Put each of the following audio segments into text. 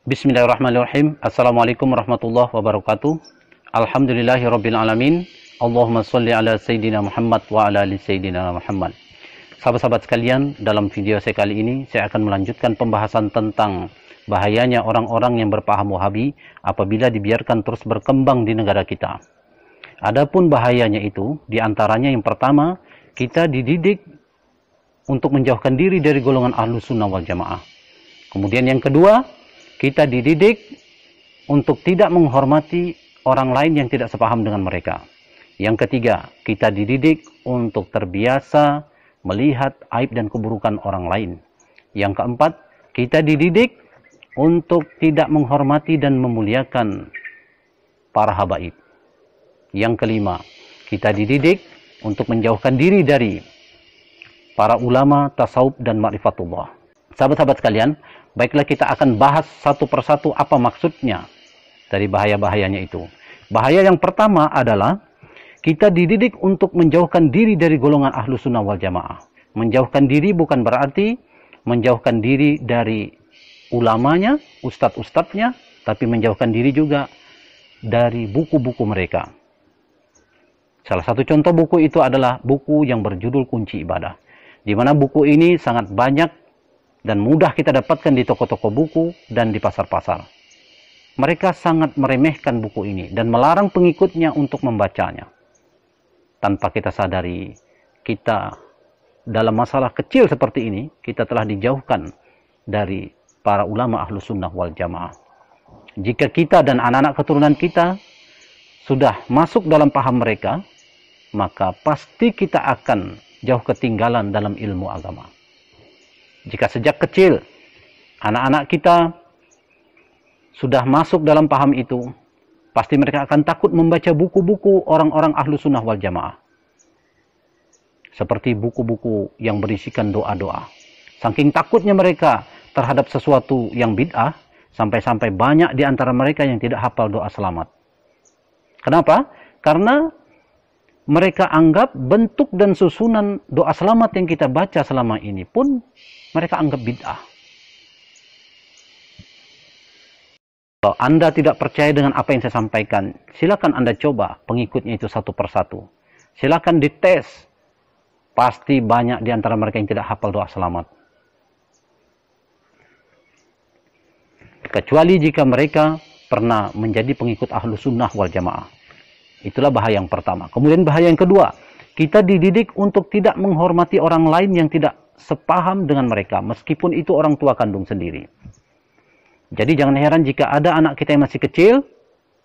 Bismillahirrahmanirrahim. Assalamualaikum warahmatullahi wabarakatuh. Alhamdulillahirabbil alamin. Allahumma shalli ala sayyidina Muhammad wa ala ali sayyidina Muhammad. Sahabat-sahabat sekalian, dalam video saya kali ini saya akan melanjutkan pembahasan tentang bahayanya orang-orang yang berpaham Wahabi apabila dibiarkan terus berkembang di negara kita. Adapun bahayanya itu, diantaranya yang pertama, kita dididik untuk menjauhkan diri dari golongan Ahlus Sunnah wal Jamaah. Kemudian yang kedua, kita dididik untuk tidak menghormati orang lain yang tidak sepaham dengan mereka. Yang ketiga, kita dididik untuk terbiasa melihat aib dan keburukan orang lain. Yang keempat, kita dididik untuk tidak menghormati dan memuliakan para habaib. Yang kelima, kita dididik untuk menjauhkan diri dari para ulama, tasawuf, dan ma'rifatullah. Sahabat-sahabat sekalian, baiklah kita akan bahas satu persatu apa maksudnya dari bahaya-bahayanya itu. Bahaya yang pertama adalah kita dididik untuk menjauhkan diri dari golongan Ahlus Sunnah wal Jamaah. Menjauhkan diri bukan berarti menjauhkan diri dari ulamanya, ustadz-ustadznya, tapi menjauhkan diri juga dari buku-buku mereka. Salah satu contoh buku itu adalah buku yang berjudul Kunci Ibadah, di mana buku ini sangat banyak dan mudah kita dapatkan di toko-toko buku dan di pasar-pasar. Mereka sangat meremehkan buku ini dan melarang pengikutnya untuk membacanya. Tanpa kita sadari, kita dalam masalah kecil seperti ini, kita telah dijauhkan dari para ulama Ahlus Sunnah wal Jamaah. Jika kita dan anak-anak keturunan kita sudah masuk dalam paham mereka, maka pasti kita akan jauh ketinggalan dalam ilmu agama. Jika sejak kecil anak-anak kita sudah masuk dalam paham itu, pasti mereka akan takut membaca buku-buku orang-orang Ahlus Sunnah wal Jamaah. Seperti buku-buku yang berisikan doa-doa. Saking takutnya mereka terhadap sesuatu yang bid'ah, sampai-sampai banyak di antara mereka yang tidak hafal doa selamat. Kenapa? Karena mereka anggap bentuk dan susunan doa selamat yang kita baca selama ini pun mereka anggap bid'ah. Kalau Anda tidak percaya dengan apa yang saya sampaikan, silakan Anda coba pengikutnya itu satu persatu. Silakan dites. Pasti banyak di antara mereka yang tidak hafal doa selamat. Kecuali jika mereka pernah menjadi pengikut Ahlus Sunnah wal Jamaah. Itulah bahaya yang pertama. Kemudian bahaya yang kedua, kita dididik untuk tidak menghormati orang lain yang tidak sepaham dengan mereka, meskipun itu orang tua kandung sendiri. Jadi jangan heran jika ada anak kita yang masih kecil,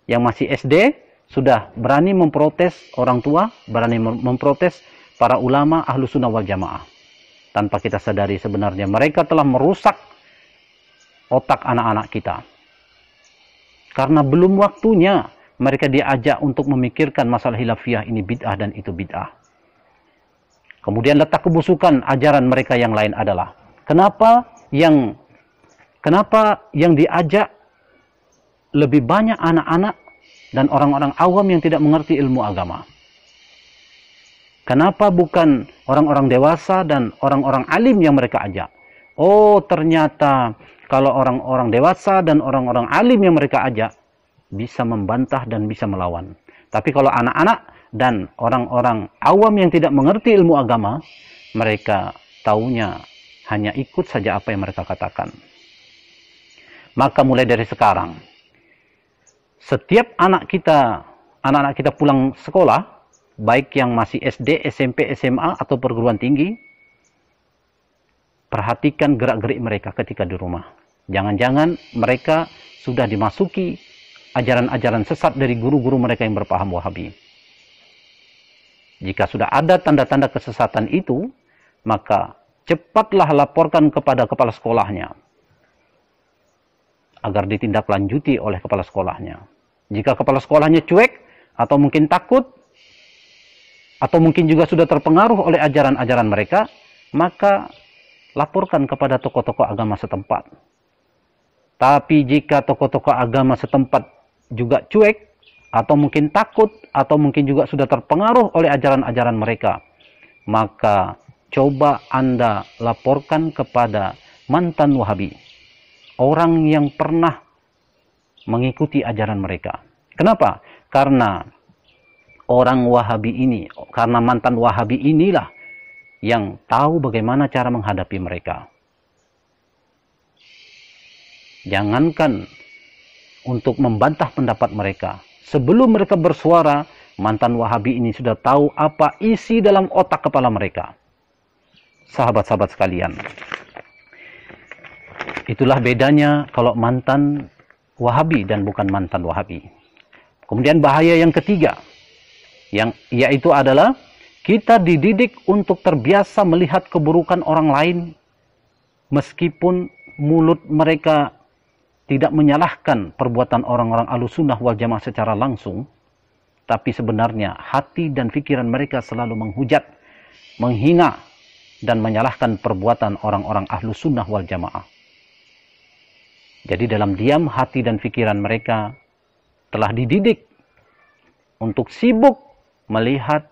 yang masih SD, sudah berani memprotes orang tua, berani memprotes para ulama Ahlus Sunnah wal Jamaah. Tanpa kita sadari sebenarnya mereka telah merusak otak anak-anak kita. Karena belum waktunya mereka diajak untuk memikirkan masalah hilafiyah ini bid'ah dan itu bid'ah. Kemudian letak kebusukan ajaran mereka yang lain adalah kenapa yang diajak lebih banyak anak-anak dan orang-orang awam yang tidak mengerti ilmu agama. Kenapa bukan orang-orang dewasa dan orang-orang alim yang mereka ajak? Oh, ternyata kalau orang-orang dewasa dan orang-orang alim yang mereka ajak bisa membantah dan bisa melawan. Tapi kalau anak-anak dan orang-orang awam yang tidak mengerti ilmu agama, mereka taunya hanya ikut saja apa yang mereka katakan. Maka mulai dari sekarang, setiap anak-anak kita pulang sekolah, baik yang masih SD, SMP, SMA, atau perguruan tinggi, perhatikan gerak-gerik mereka ketika di rumah. Jangan-jangan mereka sudah dimasuki ajaran-ajaran sesat dari guru-guru mereka yang berpaham Wahabi. Jika sudah ada tanda-tanda kesesatan itu, maka cepatlah laporkan kepada kepala sekolahnya agar ditindaklanjuti oleh kepala sekolahnya. Jika kepala sekolahnya cuek atau mungkin takut atau mungkin juga sudah terpengaruh oleh ajaran-ajaran mereka, maka laporkan kepada tokoh-tokoh agama setempat. Tapi jika tokoh-tokoh agama setempat juga cuek, atau mungkin takut, atau mungkin juga sudah terpengaruh oleh ajaran-ajaran mereka, maka coba Anda laporkan kepada mantan Wahabi. Orang yang pernah mengikuti ajaran mereka. Kenapa? Karena orang Wahabi ini, karena mantan Wahabi inilah yang tahu bagaimana cara menghadapi mereka. Jangankan untuk membantah pendapat mereka, sebelum mereka bersuara, mantan Wahabi ini sudah tahu apa isi dalam otak kepala mereka. Sahabat-sahabat sekalian, itulah bedanya kalau mantan Wahabi dan bukan mantan Wahabi. Kemudian bahaya yang ketiga, yaitu adalah kita dididik untuk terbiasa melihat keburukan orang lain, meskipun mulut mereka tidak menyalahkan perbuatan orang-orang Ahlussunnah wal Jamaah secara langsung, tapi sebenarnya hati dan pikiran mereka selalu menghujat, menghina, dan menyalahkan perbuatan orang-orang Ahlussunnah wal Jamaah. Jadi dalam diam hati dan pikiran mereka telah dididik untuk sibuk melihat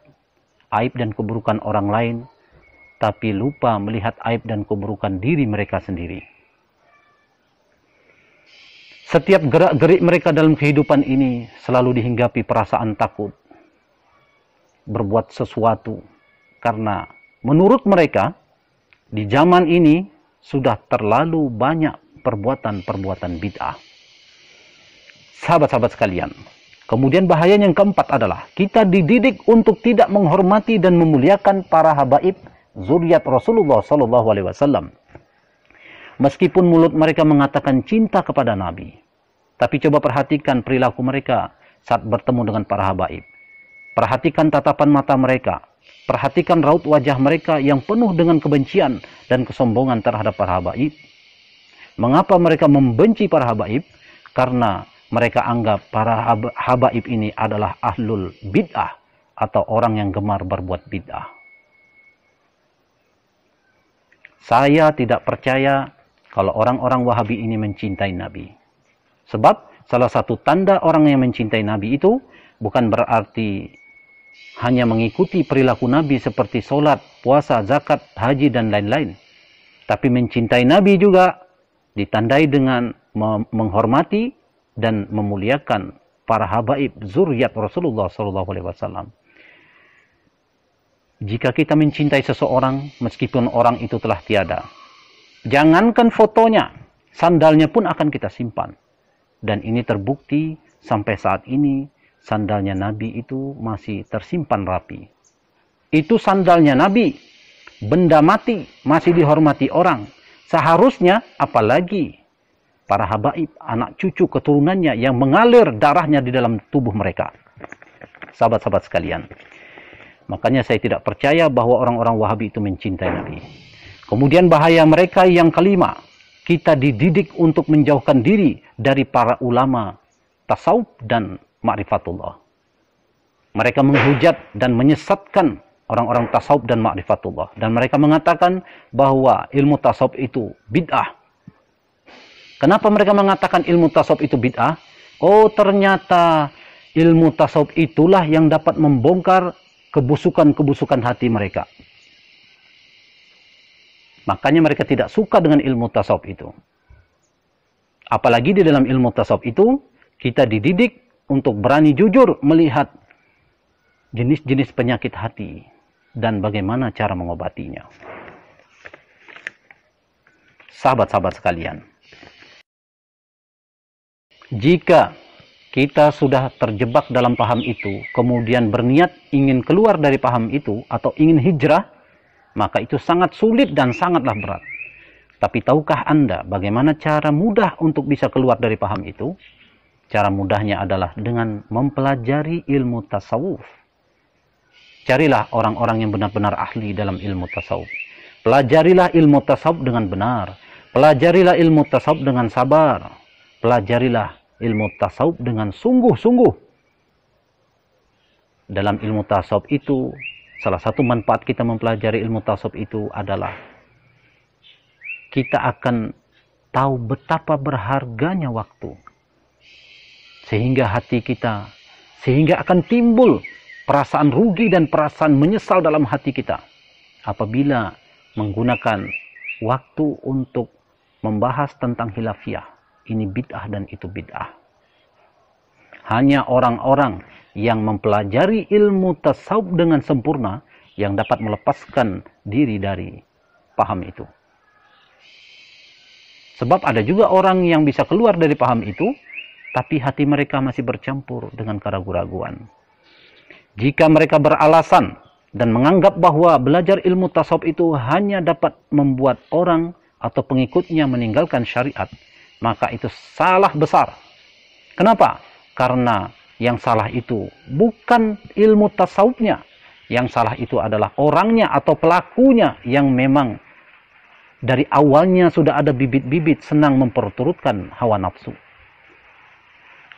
aib dan keburukan orang lain, tapi lupa melihat aib dan keburukan diri mereka sendiri. Setiap gerak-gerik mereka dalam kehidupan ini selalu dihinggapi perasaan takut berbuat sesuatu, karena menurut mereka di zaman ini sudah terlalu banyak perbuatan-perbuatan bid'ah. Sahabat-sahabat sekalian, kemudian bahaya yang keempat adalah kita dididik untuk tidak menghormati dan memuliakan para habaib zuriat Rasulullah SAW. Meskipun mulut mereka mengatakan cinta kepada Nabi, tapi coba perhatikan perilaku mereka saat bertemu dengan para habaib. Perhatikan tatapan mata mereka, perhatikan raut wajah mereka yang penuh dengan kebencian dan kesombongan terhadap para habaib. Mengapa mereka membenci para habaib? Karena mereka anggap para habaib ini adalah ahlul bid'ah atau orang yang gemar berbuat bid'ah. Saya tidak percaya kalau orang-orang Wahabi ini mencintai Nabi. Sebab salah satu tanda orang yang mencintai Nabi itu bukan berarti hanya mengikuti perilaku Nabi seperti sholat, puasa, zakat, haji, dan lain-lain. Tapi mencintai Nabi juga ditandai dengan menghormati dan memuliakan para habaib zuriat Rasulullah SAW. Jika kita mencintai seseorang, meskipun orang itu telah tiada, jangankan fotonya, sandalnya pun akan kita simpan. Dan ini terbukti sampai saat ini, sandalnya Nabi itu masih tersimpan rapi. Itu sandalnya Nabi, benda mati, masih dihormati orang. Seharusnya, apalagi para habaib, anak cucu keturunannya yang mengalir darahnya di dalam tubuh mereka. Sahabat-sahabat sekalian, makanya saya tidak percaya bahwa orang-orang Wahabi itu mencintai Nabi. Kemudian bahaya mereka yang kelima, kita dididik untuk menjauhkan diri dari para ulama tasawuf dan ma'rifatullah. Mereka menghujat dan menyesatkan orang-orang tasawuf dan ma'rifatullah. Dan mereka mengatakan bahwa ilmu tasawuf itu bid'ah. Kenapa mereka mengatakan ilmu tasawuf itu bid'ah? Oh, ternyata ilmu tasawuf itulah yang dapat membongkar kebusukan-kebusukan hati mereka. Makanya mereka tidak suka dengan ilmu tasawuf itu. Apalagi di dalam ilmu tasawuf itu, kita dididik untuk berani jujur melihat jenis-jenis penyakit hati dan bagaimana cara mengobatinya. Sahabat-sahabat sekalian, jika kita sudah terjebak dalam paham itu, kemudian berniat ingin keluar dari paham itu atau ingin hijrah, maka itu sangat sulit dan sangatlah berat. Tapi tahukah Anda bagaimana cara mudah untuk bisa keluar dari paham itu? Cara mudahnya adalah dengan mempelajari ilmu tasawuf. Carilah orang-orang yang benar-benar ahli dalam ilmu tasawuf. Pelajarilah ilmu tasawuf dengan benar. Pelajarilah ilmu tasawuf dengan sabar. Pelajarilah ilmu tasawuf dengan sungguh-sungguh. Dalam ilmu tasawuf itu, salah satu manfaat kita mempelajari ilmu tasawuf itu adalah kita akan tahu betapa berharganya waktu. Sehingga hati kita, sehingga akan timbul perasaan rugi dan perasaan menyesal dalam hati kita apabila menggunakan waktu untuk membahas tentang khilafiyah. Ini bid'ah dan itu bid'ah. hanya orang-orang yang mempelajari ilmu tasawuf dengan sempurna yang dapat melepaskan diri dari paham itu. Sebab ada juga orang yang bisa keluar dari paham itu, tapi hati mereka masih bercampur dengan keraguan-raguan. Jika mereka beralasan dan menganggap bahwa belajar ilmu tasawuf itu hanya dapat membuat orang atau pengikutnya meninggalkan syariat, maka itu salah besar. Kenapa? Karena yang salah itu bukan ilmu tasawufnya. Yang salah itu adalah orangnya atau pelakunya yang memang dari awalnya sudah ada bibit-bibit senang memperturutkan hawa nafsu.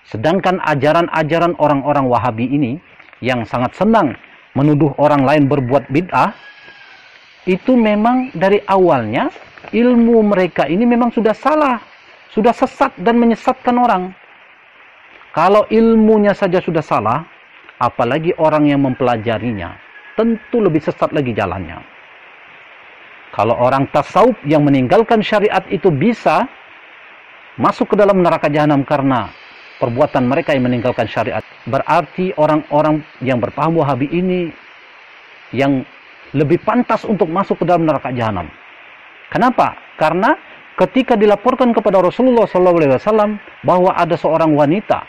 Sedangkan ajaran-ajaran orang-orang Wahabi ini yang sangat senang menuduh orang lain berbuat bid'ah, itu memang dari awalnya ilmu mereka ini memang sudah salah, sudah sesat dan menyesatkan orang. Kalau ilmunya saja sudah salah, apalagi orang yang mempelajarinya, tentu lebih sesat lagi jalannya. Kalau orang tasawuf yang meninggalkan syariat itu bisa masuk ke dalam neraka jahanam karena perbuatan mereka yang meninggalkan syariat, berarti orang-orang yang berpaham Wahabi ini yang lebih pantas untuk masuk ke dalam neraka jahanam. Kenapa? Karena ketika dilaporkan kepada Rasulullah SAW bahwa ada seorang wanita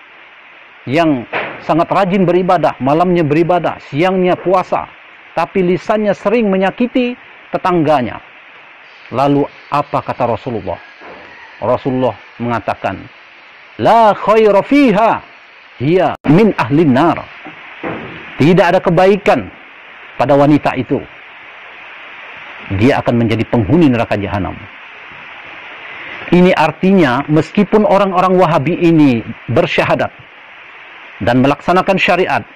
yang sangat rajin beribadah, malamnya beribadah, siangnya puasa, tapi lisannya sering menyakiti tetangganya. Lalu apa kata Rasulullah? Rasulullah mengatakan, la khaira fiha, hiya min ahlin nar. Tidak ada kebaikan pada wanita itu. Dia akan menjadi penghuni neraka jahanam. Ini artinya meskipun orang-orang Wahabi ini bersyahadat dan melaksanakan syariat,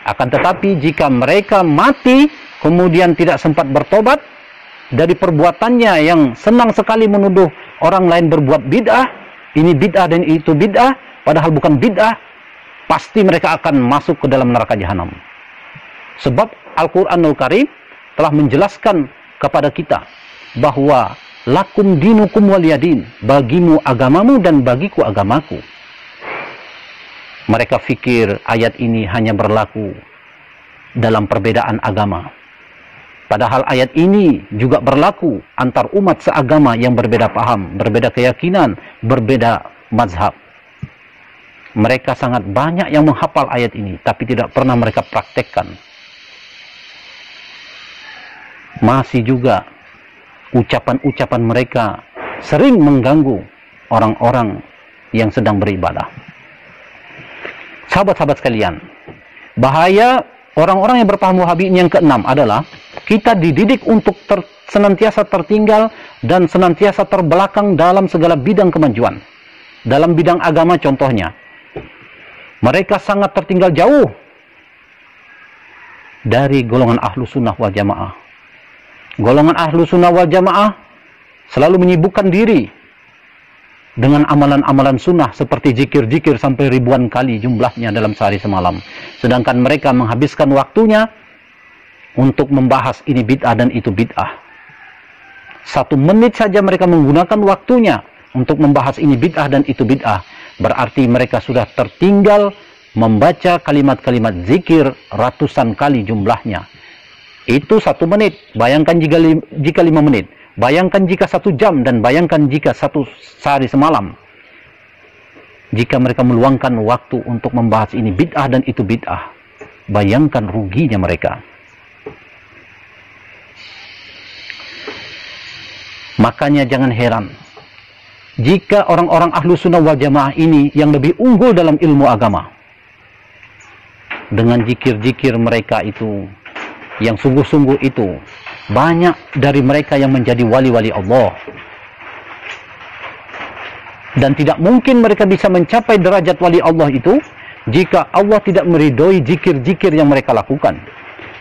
akan tetapi jika mereka mati kemudian tidak sempat bertobat dari perbuatannya yang senang sekali menuduh orang lain berbuat bid'ah, ini bid'ah dan itu bid'ah, padahal bukan bid'ah, pasti mereka akan masuk ke dalam neraka jahanam. Sebab Al-Quranul Karim telah menjelaskan kepada kita bahwa lakum dinukum waliyadin, bagimu agamamu dan bagiku agamaku. Mereka fikir ayat ini hanya berlaku dalam perbedaan agama. Padahal ayat ini juga berlaku antar umat seagama yang berbeda paham, berbeda keyakinan, berbeda mazhab. Mereka sangat banyak yang menghafal ayat ini, tapi tidak pernah mereka praktekkan. Masih juga ucapan-ucapan mereka sering mengganggu orang-orang yang sedang beribadah. Sahabat-sahabat sekalian, bahaya orang-orang yang berpaham Wahabi yang keenam adalah kita dididik untuk senantiasa tertinggal dan senantiasa terbelakang dalam segala bidang kemajuan. Dalam bidang agama contohnya, mereka sangat tertinggal jauh dari golongan ahlu sunnah wal jamaah. Golongan ahlu sunnah wal jamaah selalu menyibukkan diri dengan amalan-amalan sunnah seperti zikir-zikir sampai ribuan kali jumlahnya dalam sehari semalam. Sedangkan mereka menghabiskan waktunya untuk membahas ini bid'ah dan itu bid'ah. 1 menit saja mereka menggunakan waktunya untuk membahas ini bid'ah dan itu bid'ah. Berarti mereka sudah tertinggal membaca kalimat-kalimat zikir ratusan kali jumlahnya. Itu 1 menit. Bayangkan jika 5 menit. Bayangkan jika 1 jam dan bayangkan jika 1 sehari semalam. Jika mereka meluangkan waktu untuk membahas ini bid'ah dan itu bid'ah, bayangkan ruginya mereka. Makanya jangan heran jika orang-orang ahlu sunnah wal jamaah ini yang lebih unggul dalam ilmu agama, dengan zikir-zikir mereka itu yang sungguh-sungguh itu, banyak dari mereka yang menjadi wali-wali Allah. Dan tidak mungkin mereka bisa mencapai derajat wali Allah itu jika Allah tidak meridhoi zikir-zikir yang mereka lakukan.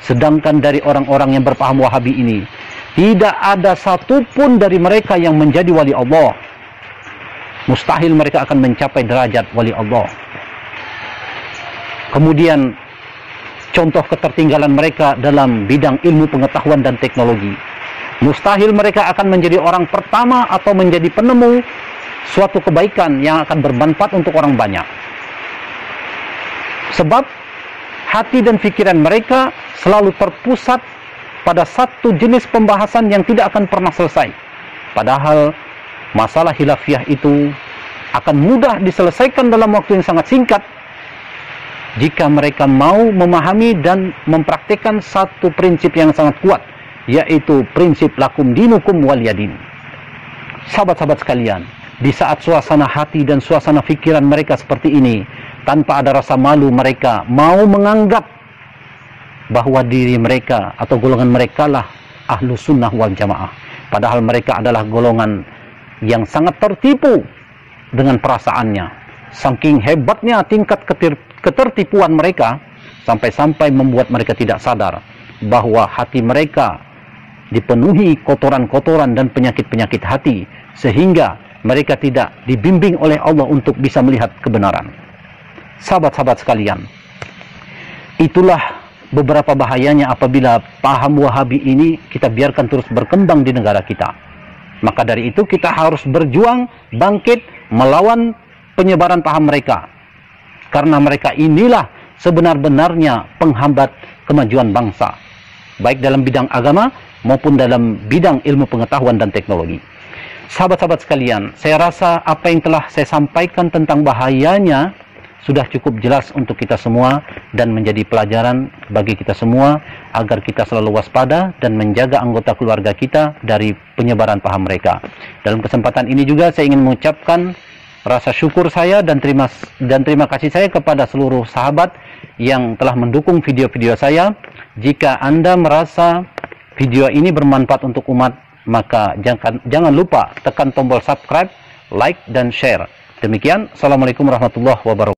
Sedangkan dari orang-orang yang berpaham Wahabi ini, tidak ada satupun dari mereka yang menjadi wali Allah. Mustahil mereka akan mencapai derajat wali Allah. Kemudian contoh ketertinggalan mereka dalam bidang ilmu pengetahuan dan teknologi. Mustahil mereka akan menjadi orang pertama atau menjadi penemu suatu kebaikan yang akan bermanfaat untuk orang banyak. Sebab hati dan pikiran mereka selalu terpusat pada satu jenis pembahasan yang tidak akan pernah selesai. Padahal masalah khilafiyah itu akan mudah diselesaikan dalam waktu yang sangat singkat jika mereka mau memahami dan mempraktikkan satu prinsip yang sangat kuat, yaitu prinsip lakum dinukum waliyadin. Sahabat-sahabat sekalian, di saat suasana hati dan suasana pikiran mereka seperti ini, tanpa ada rasa malu, mereka mau menganggap bahwa diri mereka atau golongan mereka lah ahlu sunnah wal jamaah. Padahal mereka adalah golongan yang sangat tertipu dengan perasaannya. Saking hebatnya tingkat ketertipuan mereka, sampai-sampai membuat mereka tidak sadar bahwa hati mereka dipenuhi kotoran-kotoran dan penyakit-penyakit hati, sehingga mereka tidak dibimbing oleh Allah untuk bisa melihat kebenaran. Sahabat-sahabat sekalian, itulah beberapa bahayanya apabila paham Wahabi ini kita biarkan terus berkembang di negara kita. Maka dari itu kita harus berjuang, bangkit, melawan penyebaran paham mereka. Karena mereka inilah sebenar-benarnya penghambat kemajuan bangsa, baik dalam bidang agama maupun dalam bidang ilmu pengetahuan dan teknologi. Sahabat-sahabat sekalian, saya rasa apa yang telah saya sampaikan tentang bahayanya sudah cukup jelas untuk kita semua dan menjadi pelajaran bagi kita semua agar kita selalu waspada dan menjaga anggota keluarga kita dari penyebaran paham mereka. Dalam kesempatan ini juga saya ingin mengucapkan rasa syukur saya dan terima kasih saya kepada seluruh sahabat yang telah mendukung video-video saya. Jika Anda merasa video ini bermanfaat untuk umat, maka jangan lupa tekan tombol subscribe, like, dan share. Demikian, Assalamualaikum warahmatullahi wabarakatuh.